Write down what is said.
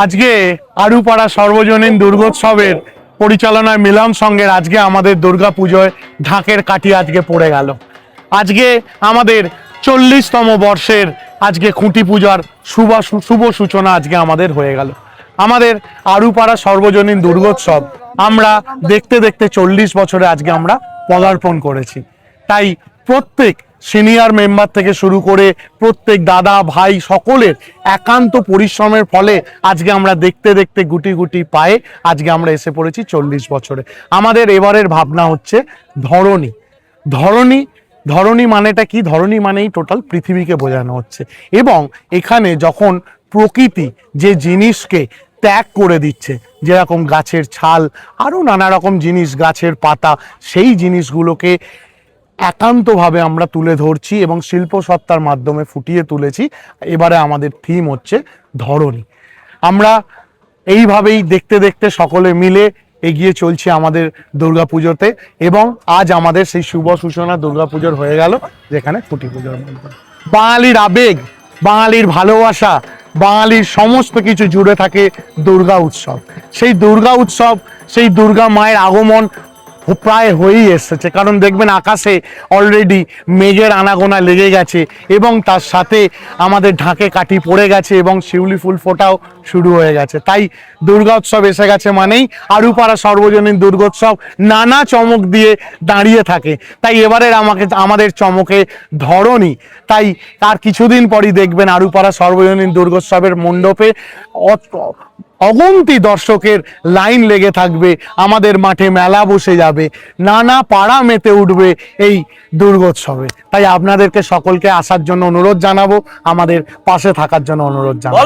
আজকে আড়ুপাড়া সর্বজনীন দুর্গোৎসবের পরিচালনায় মিলন সংঘের আজকে আমাদের দুর্গা পুজোয় ঢাকের কাঠি আজকে পড়ে গেল। আজকে আমাদের 40তম বর্ষের আজকে খুঁটি পূজার শুভ সূচনা আজকে আমাদের হয়ে গেল। আমাদের আড়ুপাড়া সর্বজনীন দুর্গোৎসব আমরা দেখতে দেখতে 40 বছরে আজকে আমরা পদার্পণ করেছি। তাই প্রত্যেক সিনিয়র মেম্বার থেকে শুরু করে প্রত্যেক দাদা ভাই সকলের একান্ত পরিশ্রমের ফলে আজকে আমরা দেখতে দেখতে গুটি গুটি পায়ে আজকে আমরা এসে পড়েছি 40 বছরে। আমাদের এবারের ভাবনা হচ্ছে ধরণী। ধরণী ধরণী মানেটা কি? ধরণী মানেই টোটাল পৃথিবীকে বোঝানো হচ্ছে। এবং এখানে যখন প্রকৃতি যে জিনিসকে ত্যাগ করে দিচ্ছে, যেরকম গাছের ছাল আরও নানা রকম জিনিস, গাছের পাতা, সেই জিনিসগুলোকে একান্তভাবে আমরা তুলে ধরছি এবং শিল্পসত্তার মাধ্যমে ফুটিয়ে তুলেছি। এবারে আমাদের থিম হচ্ছে ধরণী। আমরা এইভাবেই দেখতে দেখতে সকলে মিলে এগিয়ে চলছি আমাদের দুর্গাপুজোতে এবং আজ আমাদের সেই শুভ সূচনা দুর্গাপুজোর হয়ে গেল, যেখানে খুঁটি পুজোর মধ্যে বাঙালির আবেগ, বাঙালির ভালোবাসা, বাঙালির সমস্ত কিছু জুড়ে থাকে দুর্গা উৎসব। সেই দুর্গা উৎসব, সেই দুর্গা মায়ের আগমন প্রায় হয়েই এসেছে। কারণ দেখবেন আকাশে অলরেডি মেঘের আনাগোনা লেগে গেছে এবং তার সাথে আমাদের ঢাকে কাঠি পড়ে গেছে এবং শিউলি ফুল ফোটাও শুরু হয়ে গেছে। তাই দুর্গা উৎসব এসে গেছে মানেই আড়ুপাড়া সর্বজনীন দুর্গোৎসব নানা চমক দিয়ে দাঁড়িয়ে থাকে। তাই এবারের আমাদের চমকে ধরণী। তাই তার কিছুদিন পরই দেখবেন আড়ুপাড়া সর্বজনীন দুর্গোৎসবের মণ্ডপে অগন্তি দর্শকের লাইন লেগে থাকবে, আমাদের মাঠে মেলা বসে যাবে, নানা পাড়া মেতে উঠবে এই দুর্গোৎসবে। তাই আপনাদেরকে সকলকে আসার জন্য অনুরোধ জানাবো, আমাদের পাশে থাকার জন্য অনুরোধ জানাবো।